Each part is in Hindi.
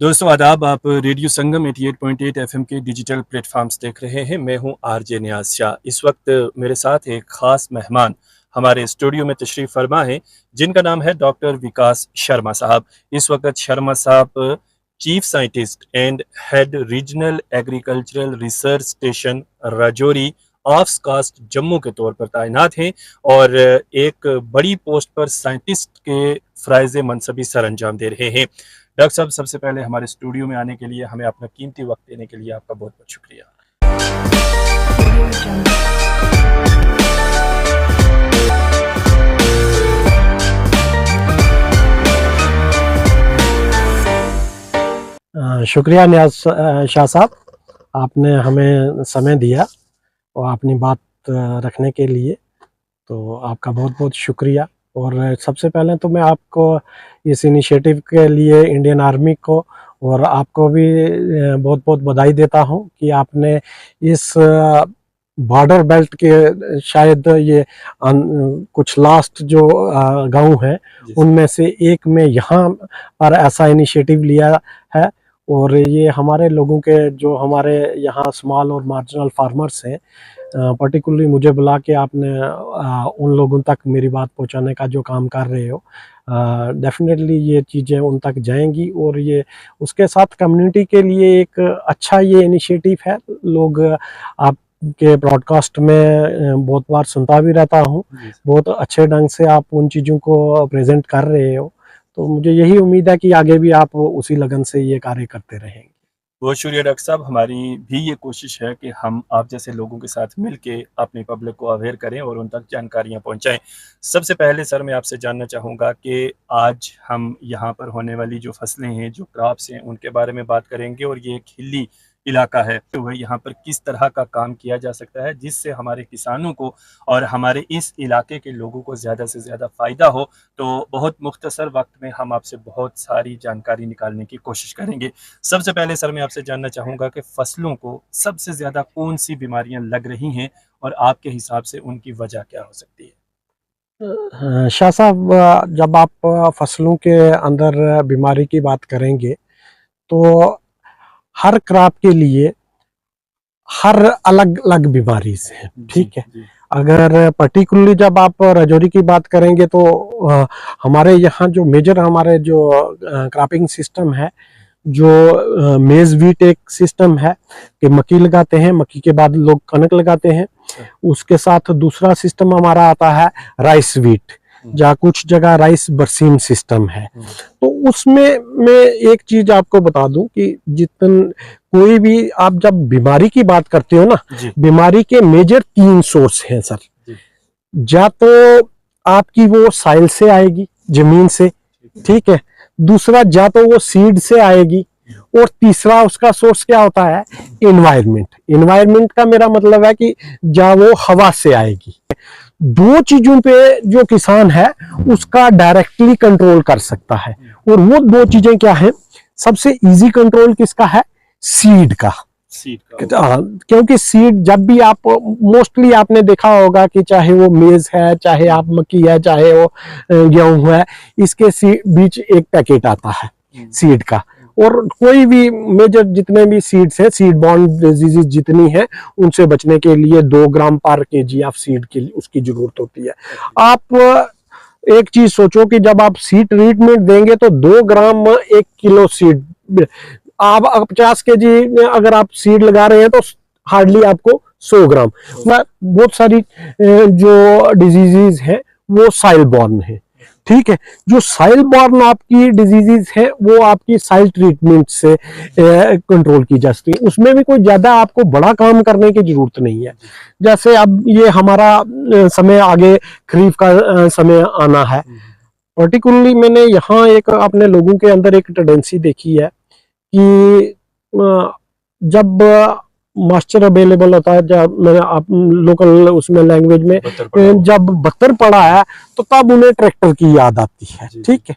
दोस्तों आदाब। आप रेडियो संगम 88.8 एफएम के डिजिटल प्लेटफॉर्म्स देख रहे हैं। मैं हूं आरजे नियाज शाह। इस वक्त मेरे साथ एक खास मेहमान हमारे स्टूडियो में तशरीफ़ फरमा है, जिनका नाम है डॉक्टर विकास शर्मा साहब। इस वक्त शर्मा साहब chief scientist and head regional agricultural research station Rajouri of कास्ट जम्मू के तौर पर तैनात हैं और एक बड़ी पोस्ट पर साइंटिस्ट के फ़राइज़ मनसबी सर अंजाम दे रहे हैं। डॉक्टर साहब, सबसे पहले हमारे स्टूडियो में आने के लिए, हमें अपना कीमती वक्त देने के लिए आपका बहुत बहुत शुक्रिया। शुक्रिया नियाज शाह साहब, आपने हमें समय दिया और अपनी बात रखने के लिए, तो आपका बहुत बहुत शुक्रिया। और सबसे पहले तो मैं आपको इस इनिशिएटिव के लिए इंडियन आर्मी को और आपको भी बहुत बहुत बधाई देता हूं कि आपने इस बॉर्डर बेल्ट के शायद ये कुछ लास्ट जो गांव है उनमें से एक में यहाँ पर ऐसा इनिशिएटिव लिया है। और ये हमारे लोगों के, जो हमारे यहाँ स्मॉल और मार्जिनल फार्मर्स हैं, पर्टिकुलरली मुझे बुला के आपने उन लोगों तक मेरी बात पहुंचाने का जो काम कर रहे हो, डेफिनेटली ये चीज़ें उन तक जाएंगी। और ये उसके साथ कम्युनिटी के लिए एक अच्छा ये इनिशिएटिव है। लोग आपके ब्रॉडकास्ट में बहुत बार सुनता भी रहता हूँ, बहुत अच्छे ढंग से आप उन चीज़ों को प्रेजेंट कर रहे हो, तो मुझे यही उम्मीद है कि आगे भी आप उसी लगन से ये कार्य करते रहेंगे। बहुत शुक्रिया डॉक्टर साहब। हमारी भी ये कोशिश है कि हम आप जैसे लोगों के साथ मिलके अपनी पब्लिक को अवेयर करें और उन तक जानकारियाँ पहुँचाएं। सबसे पहले सर, मैं आपसे जानना चाहूँगा कि आज हम यहाँ पर होने वाली जो फसलें हैं, जो क्रॉप्स हैं, उनके बारे में बात करेंगे। और ये एक हिली इलाका है, तो वह यहाँ पर किस तरह का काम किया जा सकता है जिससे हमारे किसानों को और हमारे इस इलाके के लोगों को ज़्यादा से ज़्यादा फ़ायदा हो। तो बहुत मुख्तसर वक्त में हम आपसे बहुत सारी जानकारी निकालने की कोशिश करेंगे। सबसे पहले सर, मैं आपसे जानना चाहूँगा कि फ़सलों को सबसे ज़्यादा कौन सी बीमारियाँ लग रही हैं और आपके हिसाब से उनकी वजह क्या हो सकती है? शाह साहब, जब आप फसलों के अंदर बीमारी की बात करेंगे तो हर क्रॉप के लिए हर अलग अलग बीमारी से है, ठीक है। अगर पर्टिकुलरली जब आप राजौरी की बात करेंगे तो हमारे यहाँ जो मेजर हमारे जो क्रॉपिंग सिस्टम है, जो मेज वीट एक सिस्टम है कि मक्की लगाते हैं, मक्की के बाद लोग कनक लगाते हैं। उसके साथ दूसरा सिस्टम हमारा आता है राइस वीट, जहाँ कुछ जगह राइस बरसीम सिस्टम है। तो उसमें मैं एक चीज आपको बता दूं कि कोई भी आप जब बीमारी की बात करते हो ना, बीमारी के मेजर 3 सोर्स हैं सर। या तो आपकी वो साइल से आएगी, जमीन से, ठीक है। दूसरा, या तो वो सीड से आएगी, और तीसरा उसका सोर्स क्या होता है, एनवायरनमेंट। एनवायरनमेंट का मेरा मतलब है कि या वो हवा से आएगी। 2 चीजों पे जो किसान है उसका डायरेक्टली कंट्रोल कर सकता है। और वो 2 चीजें क्या है? सबसे इजी कंट्रोल किसका है? सीड का। क्योंकि सीड जब भी आप, मोस्टली आपने देखा होगा कि चाहे वो मेज है, चाहे आप मक्की है, चाहे वो गेहूं है, इसके बीच एक पैकेट आता है सीड का। और कोई भी मेजर जितने भी सीड्स हैं, सीड बॉर्न डिजीज जितनी है, उनसे बचने के लिए 2 ग्राम पर केजी ऑफ सीड के लिए उसकी जरूरत होती है। आप एक चीज सोचो कि जब आप सीड ट्रीटमेंट देंगे तो 2 ग्राम 1 किलो सीड, आप 50 केजी अगर आप सीड लगा रहे हैं तो हार्डली आपको 100 ग्राम। बहुत सारी जो डिजीजेज हैं वो साइल बॉर्न है, ठीक है। जो साइल बॉर्न आपकी डिजीजेज है वो आपकी साइल ट्रीटमेंट से कंट्रोल की जा सकती है। उसमें भी कोई ज्यादा आपको बड़ा काम करने की जरूरत नहीं है। जैसे अब ये हमारा समय आगे खरीफ का समय आना है, पर्टिकुलरली मैंने यहाँ एक अपने लोगों के अंदर एक टेंडेंसी देखी है कि जब मॉइस्चर अवेलेबल होता है, जब मैंने आप लोकल उसमें लैंग्वेज में जब बत्तर पड़ा है तो तब उन्हें ट्रैक्टर की याद आती है, ठीक है।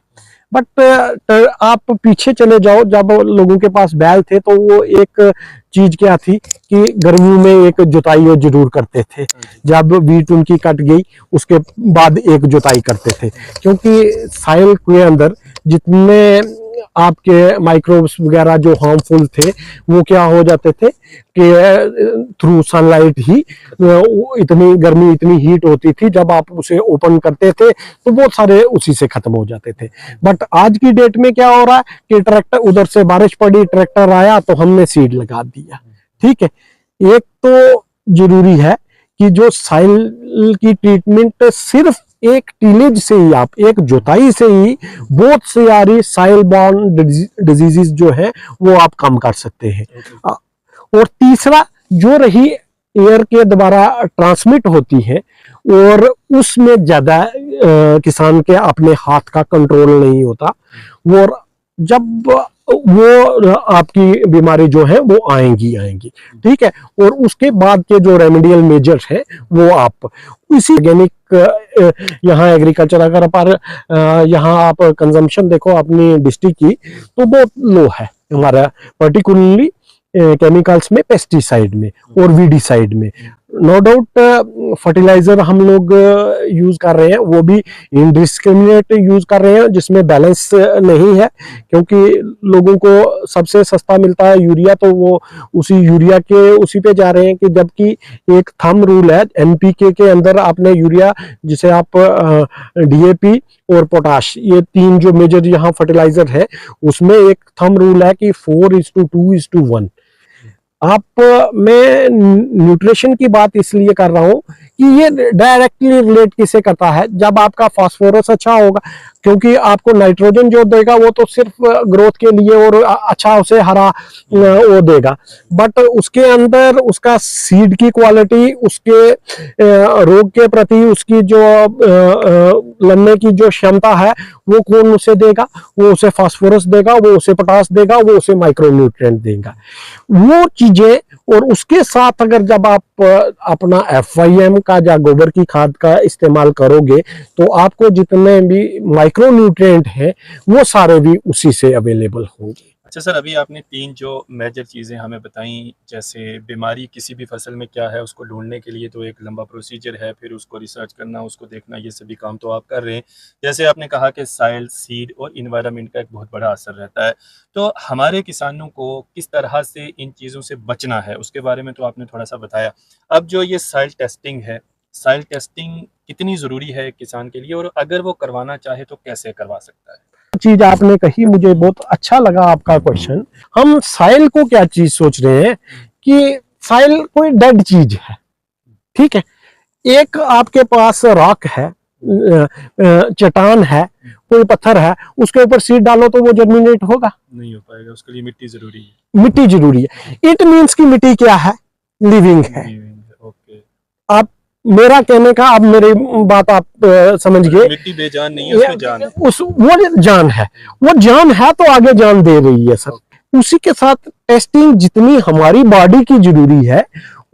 बट आप पीछे चले जाओ, जब लोगों के पास बैल थे तो वो एक चीज क्या थी कि गर्मियों में एक जुताई वो जरूर करते थे। जब वीट उनकी कट गई उसके बाद एक जुताई करते थे, क्योंकि साइल के अंदर जितने आपके माइक्रोब्स वगैरह जो हार्मफुल थे वो क्या हो जाते थे कि थ्रू सनलाइट ही इतनी गर्मी, इतनी हीट होती थी, जब आप उसे ओपन करते थे तो वो सारे उसी से खत्म हो जाते थे। बट आज की डेट में क्या हो रहा है कि ट्रैक्टर, उधर से बारिश पड़ी, ट्रैक्टर आया तो हमने सीड लगा दिया। ठीक है, एक तो जरूरी है कि जो साइल की ट्रीटमेंट सिर्फ एक टीलेज से ही, आप एक जुताई से ही बहुत सारी साइल बॉर्न डिजीजेस जो है वो आप कम कर सकते हैं। और तीसरा, जो रही एयर के द्वारा ट्रांसमिट होती है और उसमें ज्यादा किसान के अपने हाथ का कंट्रोल नहीं होता, वो जब वो आपकी बीमारी जो है वो आएंगी। ठीक है, और उसके बाद के जो रेमेडियल मेजर्स है वो आप इसी ऑर्गेनिक, यहाँ एग्रीकल्चर अगर पर यहाँ आप कंजम्पशन देखो अपनी डिस्ट्रिक्ट की तो बहुत लो है हमारा, पर्टिकुलरली केमिकल्स में, पेस्टिसाइड में और वीडिसाइड में। नो डाउट फर्टिलाइजर हम लोग यूज कर रहे हैं, वो भी इनडिस्क्रिमिनेट यूज कर रहे हैं, जिसमें बैलेंस नहीं है, क्योंकि लोगों को सबसे सस्ता मिलता है यूरिया, तो वो उसी यूरिया के उसी पे जा रहे हैं। कि जबकि एक थंब रूल है एनपीके के अंदर, आपने यूरिया जिसे आप डीएपी और पोटाश, ये तीन जो मेजर यहाँ फर्टिलाइजर है, उसमें एक थंब रूल है कि 4:2:1। आप मैं न्यूट्रिशन की बात इसलिए कर रहा हूं कि ये डायरेक्टली रिलेट किसे करता है, जब आपका फास्फोरस अच्छा होगा, क्योंकि आपको नाइट्रोजन जो देगा वो तो सिर्फ ग्रोथ के लिए और अच्छा उसे हरा वो देगा, बट उसके अंदर उसका सीड की क्वालिटी, उसके रोग के प्रति उसकी जो लड़ने की जो क्षमता है वो कौन उसे देगा? वो उसे फास्फोरस देगा, वो उसे पोटास देगा, वो उसे माइक्रोन्यूट्रिएंट देगा, वो चीजें। और उसके साथ अगर जब आप अपना FYM का या गोबर की खाद का इस्तेमाल करोगे तो आपको जितने भी माइक्रोन्यूट्रिएंट हैं वो सारे भी उसी से अवेलेबल होंगे। अच्छा सर, अभी आपने 3 जो मेजर चीज़ें हमें बताई, जैसे बीमारी किसी भी फसल में क्या है उसको ढूंढने के लिए तो एक लंबा प्रोसीजर है, फिर उसको रिसर्च करना, उसको देखना, ये सभी काम तो आप कर रहे हैं। जैसे आपने कहा कि साइल, सीड और इन्वायरमेंट का एक बहुत बड़ा असर रहता है, तो हमारे किसानों को किस तरह से इन चीज़ों से बचना है उसके बारे में तो आपने थोड़ा सा बताया। अब जो ये साइल टेस्टिंग है, साइल टेस्टिंग कितनी ज़रूरी है किसान के लिए, और अगर वो करवाना चाहे तो कैसे करवा सकता है? चीज आपने कही, मुझे बहुत अच्छा लगा आपका क्वेश्चन। हम साइल को क्या चीज सोच रहे हैं कि साइल कोई डेड चीज है। ठीक है, एक आपके पास रॉक है, चट्टान है, कोई पत्थर है, उसके ऊपर सीड डालो तो वो जर्मिनेट होगा? नहीं हो पाएगा, उसके लिए मिट्टी जरूरी है। मिट्टी जरूरी है। इट मीन्स की मिट्टी क्या है? लिविंग है। ओके, आप मेरा कहने का, अब मेरी बात आप समझ गए। मिट्टी बेजान नहीं है, उसमें जान है। वो जान है, वो जान है तो आगे जान दे रही है सर। उसी के साथ टेस्टिंग जितनी हमारी बॉडी की जरूरी है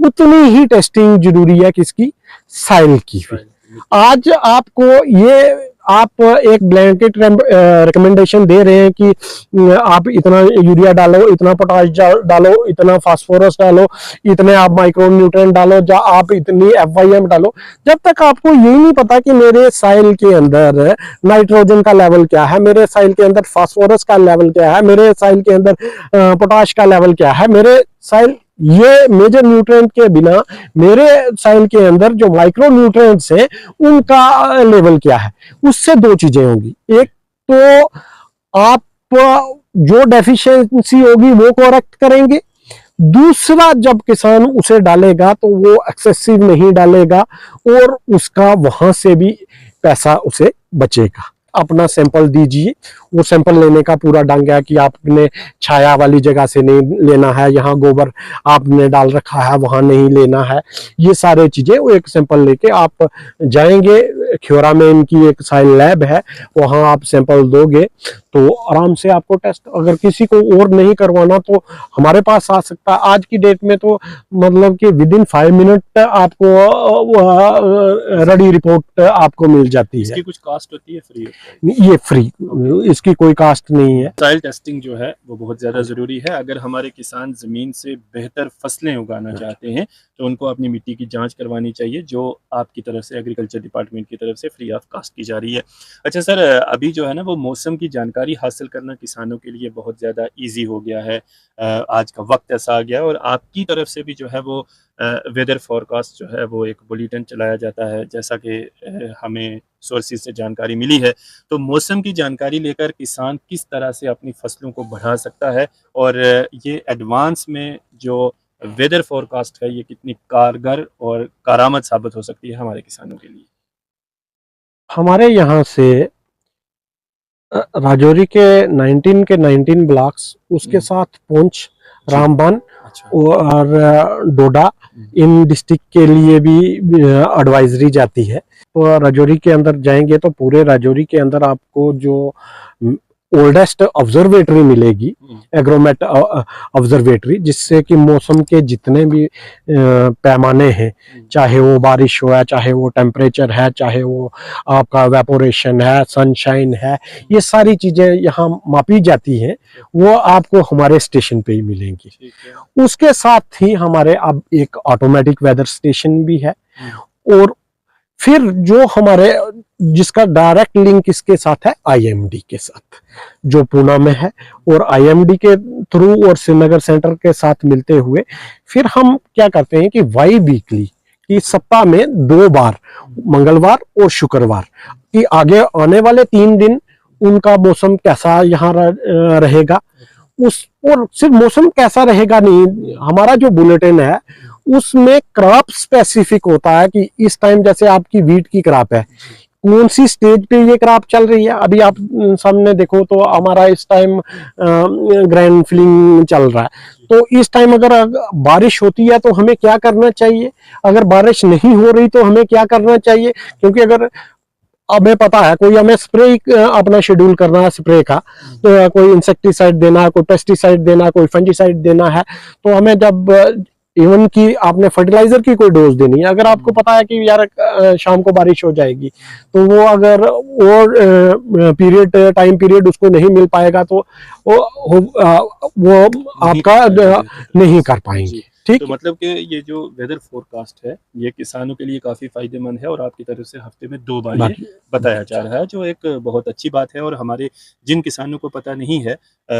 उतनी ही टेस्टिंग जरूरी है किसकी? साइल की भी। आज आपको ये, आप एक ब्लैंकेट रिकमेंडेशन दे रहे हैं कि आप इतना यूरिया डालो, इतना पोटाश डालो, इतना फास्फोरस डालो, इतने आप माइक्रोन्यूट्रिएंट डालो, या आप इतनी FYM डालो, जब तक आपको यही नहीं पता कि मेरे साइल के अंदर नाइट्रोजन का लेवल क्या है, मेरे साइल के अंदर फास्फोरस का लेवल क्या है, मेरे साइल के अंदर पोटाश का लेवल क्या है, मेरे साइल, ये मेजर न्यूट्रिएंट के बिना मेरे साइल के अंदर जो माइक्रो न्यूट्रिएंट्स हैं उनका लेवल क्या है, उससे दो चीजें होंगी। एक तो आप जो डेफिशिएंसी होगी वो करेक्ट करेंगे, दूसरा जब किसान उसे डालेगा तो वो एक्सेसिव नहीं डालेगा और उसका वहां से भी पैसा उसे बचेगा। अपना सैंपल दीजिए, वो सैंपल लेने का पूरा ढंग है कि आपने छाया वाली जगह से नहीं लेना है, यहाँ गोबर आपने डाल रखा है वहां नहीं लेना है, ये सारे चीजें वो एक सैंपल लेके आप जाएंगे। ख्योरा में इनकी एक साइल लैब है, वहां आप सैंपल दोगे तो आराम से आपको टेस्ट, अगर किसी को और नहीं करवाना तो हमारे पास आ सकता है। आज की डेट में तो मतलब कि विदिन 5 मिनट आपको रेडी रिपोर्ट आपको मिल जाती है। इसकी कुछ कॉस्ट होती है? फ्री? ये फ्री, इसकी उसकी कोई कास्ट नहीं है। सॉइल टेस्टिंग जो है वो बहुत ज़्यादा ज़रूरी है। अगर हमारे किसान ज़मीन से बेहतर फसलें उगाना चाहते हैं तो उनको अपनी मिट्टी की जांच करवानी चाहिए, जो आपकी तरफ से एग्रीकल्चर डिपार्टमेंट की तरफ से फ्री ऑफ कास्ट की जा रही है। अच्छा सर, अभी जो है ना वो मौसम की जानकारी हासिल करना किसानों के लिए बहुत ज़्यादा ईजी हो गया है। आज का वक्त ऐसा आ गया है और आपकी तरफ से भी जो है वो वेदर फोरकास्ट जो है वो एक बुलेटिन चलाया जाता है, जैसा कि हमें सोर्सेज से जानकारी मिली है। तो मौसम की जानकारी लेकर किसान किस तरह से अपनी फसलों को बढ़ा सकता है और ये एडवांस में जो वेदर फोरकास्ट है ये कितनी कारगर और कारामद साबित हो सकती है हमारे किसानों के लिए? हमारे यहाँ से राजौरी के 19 ब्लॉक्स, उसके साथ पुंछ, रामबन अच्छा। और डोडा, इन डिस्ट्रिक्ट के लिए भी एडवाइजरी जाती है। तो राजौरी के अंदर जाएंगे तो पूरे राजौरी के अंदर आपको जो ओल्डेस्ट ऑब्जर्वेटरी मिलेगी, एग्रोमेट ऑब्जर्वेटरी, जिससे कि मौसम के जितने भी पैमाने हैं, चाहे वो बारिश हो है, चाहे वो टेम्परेचर है, चाहे वो आपका वेपोरेशन है, सनशाइन है, ये सारी चीजें यहाँ मापी जाती हैं, वो आपको हमारे स्टेशन पे ही मिलेंगी। उसके साथ ही हमारे अब एक ऑटोमेटिक वेदर स्टेशन भी है, और फिर जो हमारे जिसका डायरेक्ट लिंक इसके साथ है आईएमडी के साथ, जो पूना में है, और आईएमडी के थ्रू और श्रीनगर सेंटर के साथ मिलते हुए फिर हम क्या करते हैं कि वाई वीकली की सप्ताह में 2 बार, मंगलवार और शुक्रवार की, आगे आने वाले 3 दिन उनका मौसम कैसा यहाँ रहेगा, उस और सिर्फ मौसम कैसा रहेगा नहीं, हमारा जो बुलेटिन है उसमें क्रॉप स्पेसिफिक होता है कि इस टाइम जैसे आपकी वीट की क्रॉप है, कौन सी स्टेज पे ये क्रॉप चल रही है। अभी आप सामने देखो तो हमारा इस टाइम ग्रैंड फिलिंग चल रहा है, तो इस टाइम अगर बारिश होती है तो हमें क्या करना चाहिए, अगर बारिश नहीं हो रही तो हमें क्या करना चाहिए, क्योंकि अगर हमें पता है कोई हमें स्प्रे अपना शेड्यूल करना है स्प्रे का, तो कोई इंसेक्टिसाइड देना है, कोई पेस्टिसाइड देना है, कोई फंजीसाइड देना है, तो हमें जब इवन कि आपने फर्टिलाइजर की कोई डोज देनी है, अगर आपको पता है कि यार शाम को बारिश हो जाएगी, तो वो अगर और टाइम पीरियड उसको नहीं मिल पाएगा तो वो आपका नहीं कर पाएंगे। ठीक, तो मतलब कि ये जो वेदर फोरकास्ट है ये किसानों के लिए काफ़ी फायदेमंद है और आपकी तरफ से हफ्ते में 2 बार ये बताया जा रहा है, जो एक बहुत अच्छी बात है। और हमारे जिन किसानों को पता नहीं है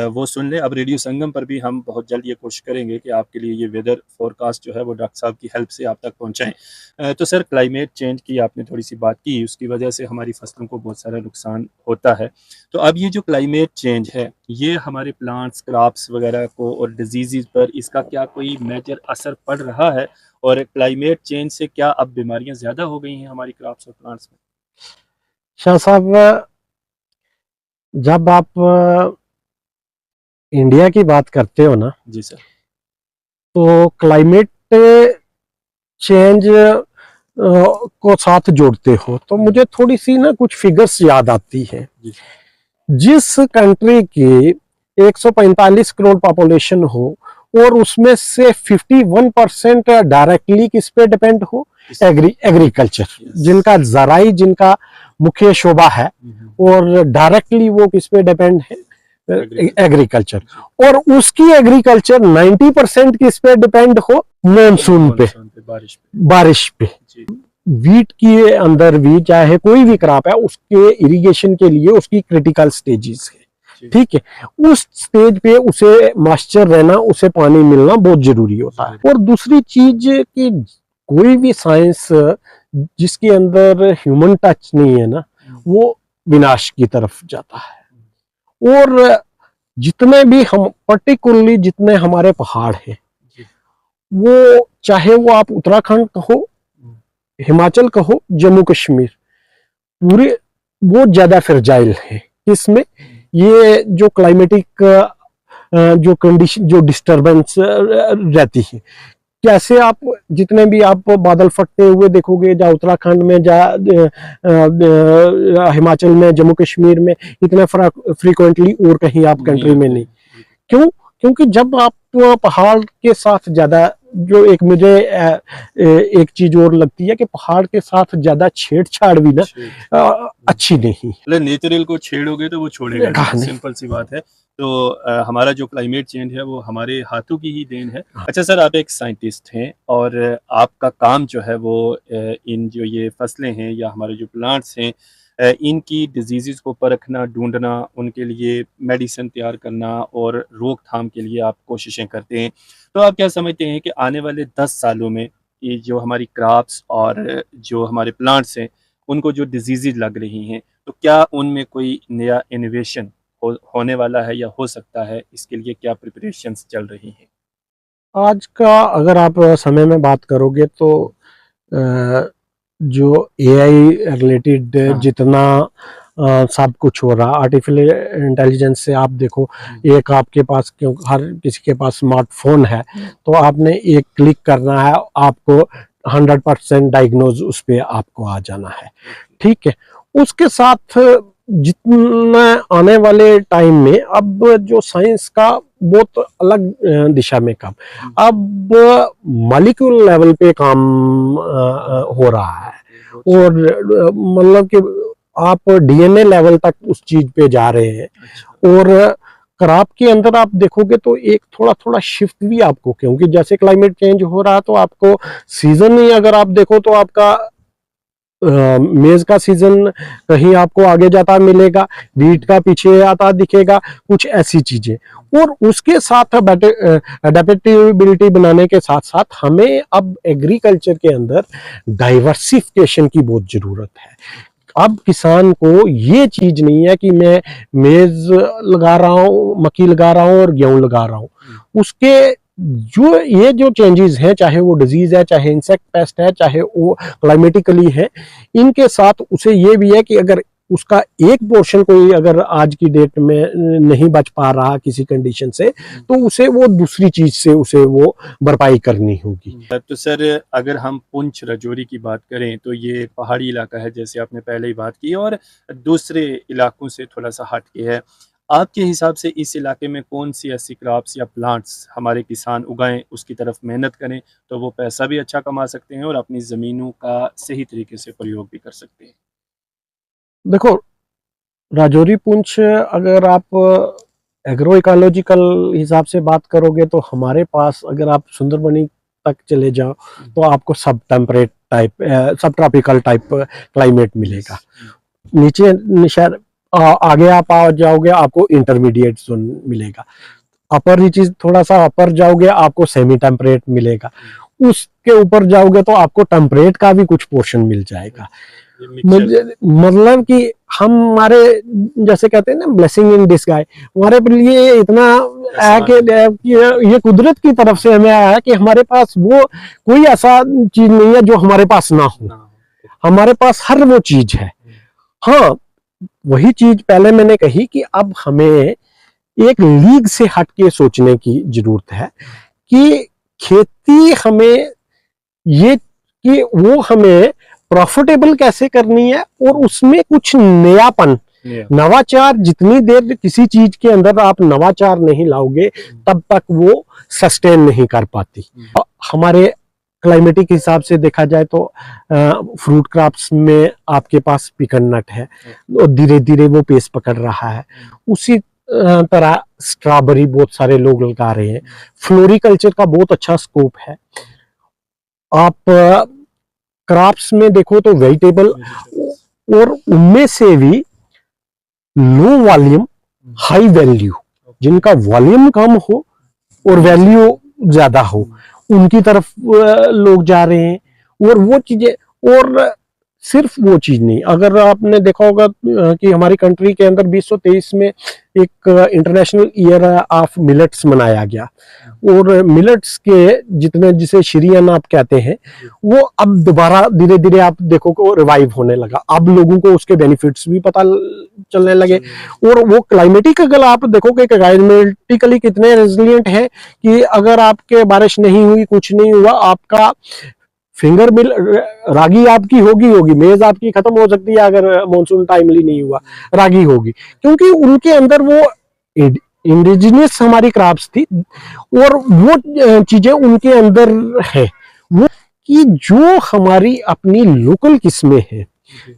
वो सुन ले। अब रेडियो संगम पर भी हम बहुत जल्द ये कोशिश करेंगे कि आपके लिए ये वेदर फोरकास्ट जो है वो डॉक्टर साहब की हेल्प से आप तक पहुँचाएँ। तो सर, क्लाइमेट चेंज की आपने थोड़ी सी बात की, उसकी वजह से हमारी फसलों को बहुत सारा नुकसान होता है। तो अब ये जो क्लाइमेट चेंज है ये हमारे प्लांट्स, क्रॉप्स वगैरह को और डिजीज़ पर इसका क्या कोई मेजर असर पड़ रहा है, और क्लाइमेट चेंज से क्या अब बीमारियां ज़्यादा हो गई हैं हमारी क्रॉप्स और प्लांट्स में? शाह साहब, जब आप इंडिया की बात करते हो ना, जी सर, तो क्लाइमेट चेंज को साथ जोड़ते हो तो मुझे थोड़ी सी ना कुछ फिगर्स याद आती है। जिस कंट्री की 145 करोड़ पॉपुलेशन हो और उसमें से 51% डायरेक्टली किस पे डिपेंड हो, एग्रीकल्चर, जिनका ज़राई जिनका मुख्य शोबा है, और डायरेक्टली वो किस पे डिपेंड है, एग्रीकल्चर, और उसकी एग्रीकल्चर 90% किस पे डिपेंड हो, मानसून पे, बारिश पे। वीट के अंदर भी चाहे कोई भी क्रॉप है, उसके इरिगेशन के लिए उसकी क्रिटिकल स्टेजेस है, ठीक है, उस स्टेज पे उसे मॉइस्चर रहना, उसे पानी मिलना बहुत जरूरी होता है। और दूसरी चीज कि कोई भी साइंस जिसके अंदर ह्यूमन टच नहीं है ना, वो विनाश की तरफ जाता है। और जितने भी हम पर्टिकुलरली जितने हमारे पहाड़ हैं, वो चाहे वो आप उत्तराखंड कहो, हिमाचल कहो, जम्मू कश्मीर, पूरे वो ज्यादा फ्रेजाइल है। इसमें ये जो क्लाइमेटिक जो कंडीशन, जो डिस्टरबेंस रहती है, कैसे आप जितने भी आप बादल फटते हुए देखोगे, जा उत्तराखंड में, जा हिमाचल में, जम्मू कश्मीर में, इतना फ्रीक्वेंटली और कहीं आप कंट्री में नहीं। क्यों? क्योंकि जब आप पहाड़ के साथ ज्यादा, जो एक मुझे एक चीज और लगती है कि पहाड़ के साथ ज्यादा छेड़छाड़ भी ना अच्छी नहीं। मतलब नेचुरल को छेड़ोगे तो वो छोड़ेगा नहीं, नहीं। सिंपल सी बात है। तो हमारा जो क्लाइमेट चेंज है वो हमारे हाथों की ही देन है। अच्छा सर, आप एक साइंटिस्ट हैं और आपका काम जो है वो इन जो ये फसलें हैं या हमारे जो प्लांट्स हैं, इनकी डिजीज़ को परखना, ढूंढना, उनके लिए मेडिसिन तैयार करना और रोकथाम के लिए आप कोशिशें करते हैं। तो आप क्या समझते हैं कि आने वाले 10 सालों में ये जो हमारी क्रॉप्स और जो हमारे प्लांट्स हैं, उनको जो डिजीज़ लग रही हैं, तो क्या उनमें कोई नया इनोवेशन होने वाला है या हो सकता है? इसके लिए क्या प्रिपरेशंस चल रही हैं? आज का अगर आप समय में बात करोगे तो जो एआई रिलेटेड जितना सब कुछ हो रहा, आर्टिफिशियल इंटेलिजेंस से आप देखो, एक आपके पास, क्यों हर किसी के पास स्मार्टफोन है, तो आपने एक क्लिक करना है, आपको 100% डायग्नोज उस पर आपको आ जाना है। ठीक है, उसके साथ जितना आने वाले टाइम में अब जो साइंस का बहुत अलग दिशा में काम, अब मॉलिक्यूल लेवल पे काम हो रहा है, और मतलब कि आप डीएनए लेवल तक उस चीज पे जा रहे हैं। और क्रॉप के अंदर आप देखोगे तो एक थोड़ा थोड़ा शिफ्ट भी आपको, क्योंकि जैसे क्लाइमेट चेंज हो रहा है तो आपको सीजन ही अगर आप देखो तो आपका मेज का सीजन कहीं आपको आगे जाता मिलेगा, वीट का पीछे आता दिखेगा, कुछ ऐसी चीजें। और उसके साथ अडेप्टेबिलिटी बनाने के साथ साथ हमें अब एग्रीकल्चर के अंदर डाइवर्सिफिकेशन की बहुत जरूरत है। अब किसान को ये चीज नहीं है कि मैं मेज लगा रहा हूँ, मक्की लगा रहा हूँ और गेहूं लगा रहा हूँ। उसके जो ये जो चेंजेस हैं, चाहे वो डिजीज है, चाहे इंसेक्ट पेस्ट है, चाहे वो क्लाइमेटिकली है, इनके साथ उसे ये भी है कि अगर उसका एक पोर्शन कोई अगर आज की डेट में नहीं बच पा रहा किसी कंडीशन से, तो उसे वो दूसरी चीज से उसे वो भरपाई करनी होगी। तो सर, अगर हम पुंछ राजौरी की बात करें तो ये पहाड़ी इलाका है, जैसे आपने पहले ही बात की, और दूसरे इलाकों से थोड़ा सा हट के है। आपके हिसाब से इस इलाके में कौन सी ऐसी क्रॉप्स या प्लांट्स हमारे किसान उगाएं, उसकी तरफ मेहनत करें, तो वो पैसा भी अच्छा कमा सकते हैं और अपनी ज़मीनों का सही तरीके से प्रयोग भी कर सकते हैं? देखो, राजौरी पुंछ अगर आप एग्रो इकोलॉजिकल हिसाब से बात करोगे तो हमारे पास अगर आप सुंदरबनी तक चले जाओ तो आपको सब टेम्परेट टाइप, सब ट्रॉपिकल टाइप क्लाइमेट मिलेगा। नीचे शायद आगे आप आ जाओगे आपको इंटरमीडिएट जोन मिलेगा। अपर रीचेस थोड़ा सा अपर जाओगे आपको सेमी टेम्परेट मिलेगा। उसके ऊपर जाओगे तो आपको टेम्परेट का भी कुछ पोर्शन मिल जाएगा। मतलब कि हमारे जैसे कहते हैं ना, ब्लेसिंग इन डिस्गाइज, हमारे लिए इतना है कि ये कुदरत की तरफ से हमें आया है कि हमारे पास वो कोई ऐसा चीज नहीं है जो हमारे पास ना हो। हमारे पास हर वो चीज है। हाँ, वही चीज पहले मैंने कही कि अब हमें एक लीग से हटके सोचने की जरूरत है कि खेती हमें ये कि वो हमें प्रॉफिटेबल कैसे करनी है, और उसमें कुछ नयापन, नवाचार, जितनी देर किसी चीज के अंदर आप नवाचार नहीं लाओगे तब तक वो सस्टेन नहीं कर पाती। हमारे क्लाइमेटिक हिसाब से देखा जाए तो फ्रूट क्रॉप्स में आपके पास पिकन नट है और धीरे धीरे वो पेस पकड़ रहा है। उसी तरह स्ट्रॉबेरी बहुत सारे लोग लगा रहे हैं। फ्लोरिकल्चर का बहुत अच्छा स्कोप है। आप क्रॉप्स में देखो तो वेजिटेबल, और उनमें से भी लो वॉल्यूम हाई वैल्यू, जिनका वॉल्यूम कम हो और वैल्यू ज्यादा हो, उनकी तरफ लोग जा रहे हैं। और वो चीजें, और सिर्फ वो चीज नहीं, अगर आपने देखा होगा कि हमारी कंट्री के अंदर 2023 में एक इंटरनेशनल ईयर ऑफ मिलेट्स मनाया गया, और मिलेट्स के जितने, जिसे श्रीअन्न आप कहते हैं, वो अब दोबारा धीरे धीरे आप देखो को रिवाइव होने लगा। अब लोगों को उसके बेनिफिट्स भी पता चलने लगे। और वो क्लाइमेटिक, अगर आप देखोगे कि क्लाइमेटिकली कितने रेजिलिएंट है कि अगर आपके बारिश नहीं हुई, कुछ नहीं हुआ, आपका फिंगर मिल, रागी आपकी होगी, मेज आपकी खत्म हो सकती है अगर मॉनसून टाइमली नहीं हुआ, रागी होगी, क्योंकि उनके अंदर वो इंडिजिनियस हमारी क्रॉप्स थी, और वो चीजें उनके अंदर है, वो कि जो हमारी अपनी लोकल किस्में हैं,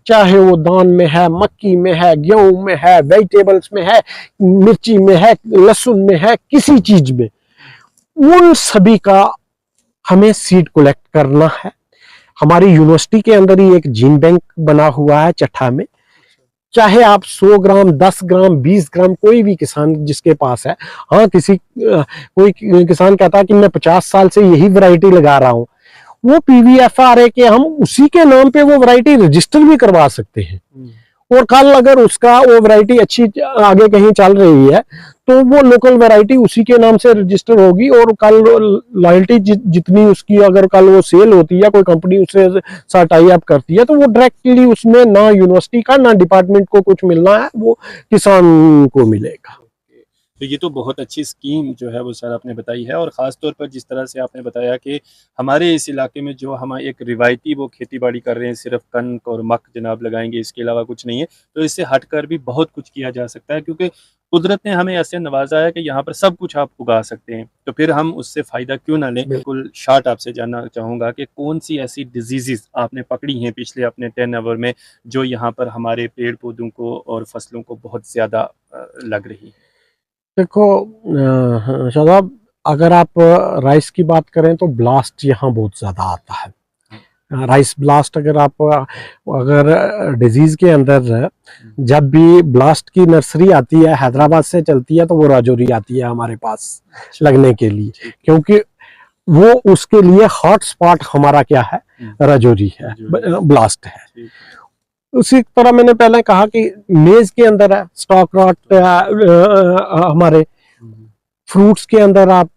चाहे वो धान में है, मक्की में है, गेहूं में है, वेजिटेबल्स में है, मिर्ची में है, लहसुन में है, किसी चीज में, उन सभी का हमें सीड कलेक्ट करना है। हमारी यूनिवर्सिटी के अंदर ही एक जीन बैंक बना हुआ है चट्ठा में। चाहे आप 100 ग्राम, 10 ग्राम, 20 ग्राम, कोई भी किसान जिसके पास है, हाँ कोई किसान कहता है कि मैं 50 साल से यही वैरायटी लगा रहा हूं, वो PVFRA के हम उसी के नाम पे वो वैरायटी रजिस्टर भी करवा सकते हैं। और कल अगर उसका वो वैरायटी अच्छी आगे कहीं चल रही है तो वो लोकल वैरायटी उसी के नाम से रजिस्टर होगी, और कल लॉयल्टी जितनी उसकी अगर कल वो सेल होती है, कोई कंपनी उससे साथ टाई अप करती है, तो वो डायरेक्टली उसमें ना यूनिवर्सिटी का ना डिपार्टमेंट को कुछ मिलना है, वो किसान को मिलेगा। तो ये तो बहुत अच्छी स्कीम जो है वो सर आपने बताई है, और ख़ास तौर पर जिस तरह से आपने बताया कि हमारे इस इलाके में जो हम एक रिवायती वो खेती बाड़ी कर रहे हैं, सिर्फ कनक और मक जनाब लगाएंगे, इसके अलावा कुछ नहीं है, तो इससे हटकर भी बहुत कुछ किया जा सकता है, क्योंकि कुदरत ने हमें ऐसे नवाजा है कि यहाँ पर सब कुछ आप उगा सकते हैं, तो फिर हम उससे फ़ायदा क्यों ना लें। बिल्कुल शार्ट आपसे जानना चाहूँगा कि कौन सी ऐसी डिजीज़ आपने पकड़ी हैं पिछले अपने 10 आवर में, जो यहाँ पर हमारे पेड़ पौधों को और फसलों को बहुत ज़्यादा लग रही है। देखो शादाब, अगर आप राइस की बात करें तो ब्लास्ट यहाँ बहुत ज़्यादा आता है। राइस ब्लास्ट अगर डिजीज के अंदर जब भी ब्लास्ट की नर्सरी आती है, हैदराबाद से चलती है, तो वो राजौरी आती है हमारे पास लगने के लिए, क्योंकि वो उसके लिए हॉट स्पॉट हमारा क्या है, राजौरी है, ब्लास्ट है। उसी तरह मैंने पहले कहा कि मेज के अंदर है स्टॉक रॉट, हमारे फ्रूट्स के अंदर आप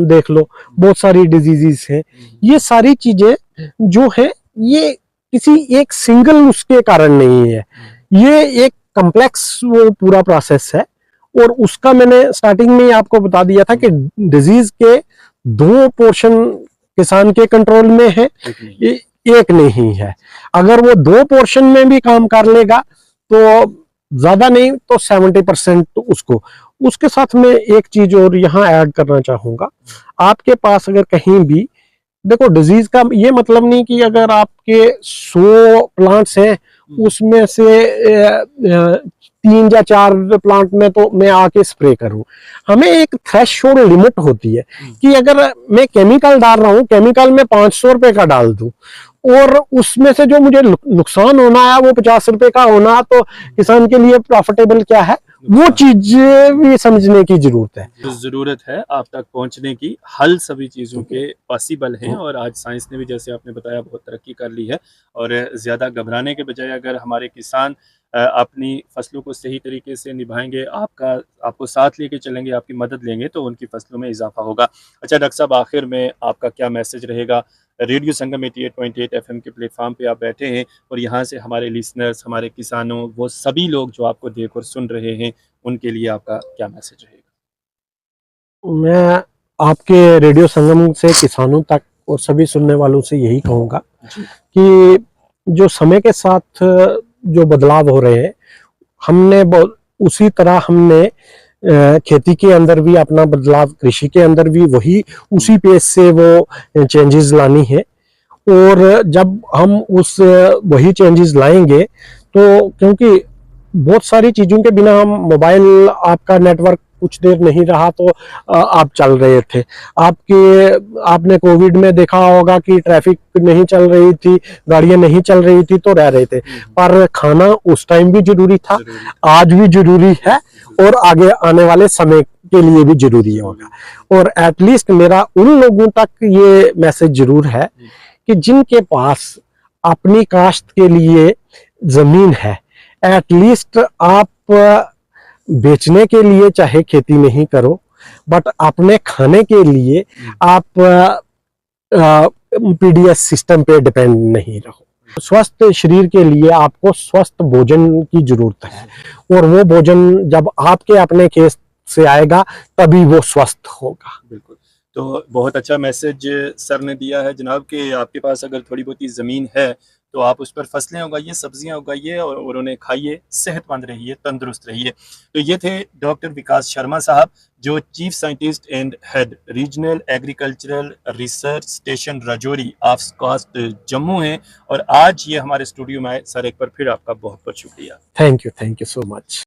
देख लो, बहुत सारी डिजीजेस हैं। ये सारी चीजें जो है ये किसी एक सिंगल उसके कारण नहीं है, ये एक कॉम्प्लेक्स वो पूरा प्रोसेस है, और उसका मैंने स्टार्टिंग में ही आपको बता दिया था कि डिजीज के 2 पोर्शन किसान के कंट्रोल में है, एक नहीं है। अगर वो 2 पोर्शन में भी काम कर लेगा तो ज्यादा नहीं तो 70% उसको। उसके साथ में एक चीज और यहाँ ऐड करना चाहूंगा, आपके पास अगर कहीं भी देखो डिजीज का ये मतलब नहीं कि अगर आपके 100 प्लांट्स हैं उसमें से 3 या 4 प्लांट में तो मैं आके स्प्रे करूं। हमें एक थ्रेशोल्ड लिमिट होती है कि अगर मैं केमिकल डाल रहा हूं, केमिकल में 500 रुपए का डाल दूं, और उसमें से जो मुझे नुकसान होना है वो 50 रुपए का होना, तो किसान के लिए प्रॉफिटेबल क्या है, वो चीज भी समझने की जरूरत है। जो जरूरत है आप तक पहुंचने की, हल सभी चीज़ों के पॉसिबल हैं, और आज साइंस ने भी जैसे आपने बताया बहुत तरक्की कर ली है, और ज़्यादा घबराने के बजाय अगर हमारे किसान अपनी फसलों को सही तरीके से निभाएंगे, आपको साथ लेके चलेंगे, आपकी मदद लेंगे, तो उनकी फसलों में इजाफा होगा। अच्छा डॉक्टर साहब, आखिर में आपका क्या मैसेज रहेगा? रेडियो संगम 88.8 FM के प्लेटफॉर्म पे आप बैठे हैं, और यहाँ से हमारे लिसनर्स, हमारे किसानों, वो सभी लोग जो आपको देख और सुन रहे हैं, उनके लिए आपका क्या मैसेज रहेगा? मैं आपके रेडियो संगम से किसानों तक और सभी सुनने वालों से यही कहूँगा कि जो समय के साथ जो बदलाव हो रहे हैं, हमने उसी तरह हमने खेती के अंदर भी अपना बदलाव, कृषि के अंदर भी वही उसी पेस से वो चेंजेस लानी है। और जब हम वही चेंजेस लाएंगे तो, क्योंकि बहुत सारी चीजों के बिना हम, मोबाइल आपका नेटवर्क कुछ देर नहीं रहा तो आप चल रहे थे, आपने कोविड में देखा होगा कि ट्रैफिक नहीं चल रही थी, गाड़ियां नहीं चल रही थी तो रह रहे थे, पर खाना उस टाइम भी जरूरी था, आज भी जरूरी है, और आगे आने वाले समय के लिए भी जरूरी होगा। और एटलीस्ट मेरा उन लोगों तक ये मैसेज जरूर है कि जिनके पास अपनी काश्त के लिए जमीन है, एटलीस्ट आप बेचने के लिए चाहे खेती नहीं करो, बट अपने खाने के लिए आप PDS सिस्टम पे डिपेंड नहीं रहो। स्वस्थ शरीर के लिए आपको स्वस्थ भोजन की जरूरत है, और वो भोजन जब आपके अपने खेत से आएगा तभी वो स्वस्थ होगा। बिल्कुल। तो बहुत अच्छा मैसेज सर ने दिया है जनाब कि आपके पास अगर थोड़ी बहुत ज़मीन है तो आप उस पर फसलें उगाइए, सब्जियां उगाइए और उन्हें खाइए, सेहतमंद रहिए, तंदुरुस्त रहिए। तो ये थे डॉक्टर विकास शर्मा साहब, जो chief scientist and head regional agricultural research station Rajouri of कास्ट जम्मू हैं, और आज ये हमारे स्टूडियो में आए। सर, एक बार फिर आपका बहुत बहुत शुक्रिया। Thank you so much.